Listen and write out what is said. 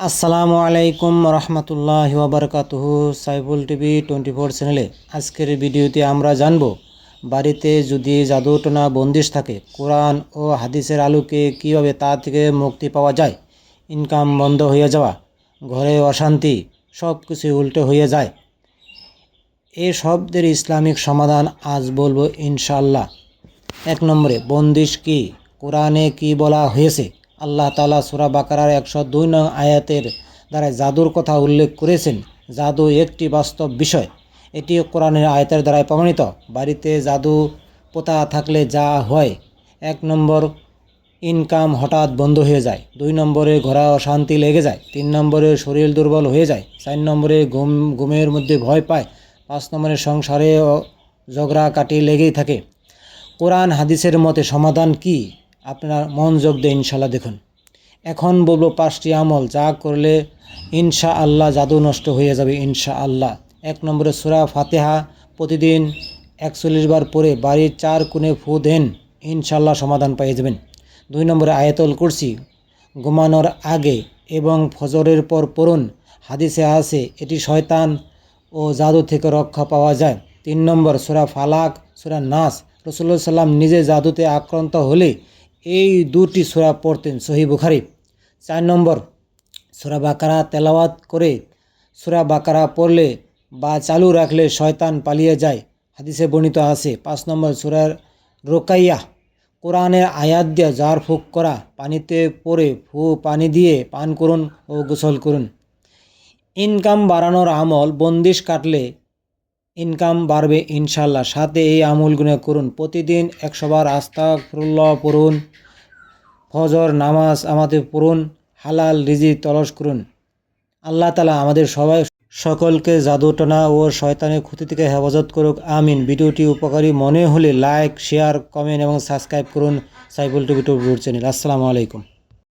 আসসালামু আলাইকুম রহমতুল্লাহি ওয়াবারকাতুহু। সাইফুল টিভি 24 চ্যানেলে আজকের ভিডিওতে আমরা জানব, বাড়িতে যদি জাদুটোনা বন্দিশ থাকে, কোরআন ও হাদিসের আলোকে কীভাবে তা থেকে মুক্তি পাওয়া যায়। ইনকাম বন্ধ হয়ে যাওয়া, ঘরে অশান্তি, সব কিছু উল্টো হয়ে যায়। এই শব্দের ইসলামিক সমাধান আজ বলবো ইনশাআল্লাহ। 1 নম্বরে, বন্দিশ কি, কোরআনে কি বলা হয়েছে। আল্লাহ তাআলা সূরা বাকারার 102 নং আয়াতের দ্বারা জাদুর কথা উল্লেখ করেছেন। জাদু একটি বাস্তব বিষয়, এটি কোরআনের আয়াতের দ্বারাই প্রমাণিত। বাড়িতে জাদু পোতা থাকলে যা হয়: 1 নম্বর, ইনকাম হঠাৎ বন্ধ হয়ে যায়। 2 নম্বরে, ঘরে অশান্তি লেগে যায়। 3 নম্বরে, শরীর দুর্বল হয়ে যায়। 4 নম্বরে, ঘুমের মধ্যে ভয় পায়। 5 নম্বরে, সংসারে ঝগড়া কাটি লেগেই থাকে। কোরআন হাদিসের মতে সমাধান কি, আপনারা মনোযোগ দিয়ে ইনশাআল্লাহ দেখুন। এখন বলবো 5টি আমল যা করলে ইনশাআল্লাহ জাদু নষ্ট হয়ে যাবে ইনশাআল্লাহ। 1 নম্বরে, সূরা ফাতিহা প্রতিদিন 41 বার পড়ে বাড়ির 4 কোণে ফু দেন, ইনশাআল্লাহ সমাধান পেয়ে যাবেন। 2 নম্বরে, আয়াতুল কুরসি ঘুমানোর আগে এবং ফজরের পর পড়ুন। হাদিসে আছে এটি শয়তান ও জাদু থেকে রক্ষা পাওয়া যায়। 3 নম্বর, সূরা ফালাক, সূরা নাস। রাসূলুল্লাহ সাল্লাম নিজে জাদুতে আক্রান্ত হলে এই 2টি সূরা পড়তেন, সহিহ বুখারী। 4 নম্বর, সূরা বাকারা তেলাওয়াত করে সূরা বাকারা পড়লে বা চালু রাখলে শয়তান পালিয়ে যায়, হাদিসে বর্ণিত আছে। 5 নম্বর, সূরা রুকাইয়া কোরআনের আয়াত দিয়ে ঝাড় ফুঁক করা, পানিতে পড়ে পানি দিয়ে পান করুন ও গোসল করুন। ইনকাম বাড়ানোর আমল, বন্দিশ কাটলে ইনকাম বাড়বে ইনশাআল্লাহ। সাথে এই আমলগুলো করুন, প্রতিদিন 100 বার আস্তাগফিরুল্লাহ পড়ুন, ফজর নামাজ আমাদের পড়ুন, হালাল রিজিক তলাশ করুন। আল্লাহ তাআলা আমাদের সকলকে জাদুটনা ও শয়তানের ক্ষতি থেকে হেফাজত করুক, আমিন। ভিডিওটি উপকারী মনে হলে লাইক, শেয়ার, কমেন্ট এবং সাবস্ক্রাইব করুন সাইফুল টিভি 24 চ্যানেল। আসসালামু আলাইকুম।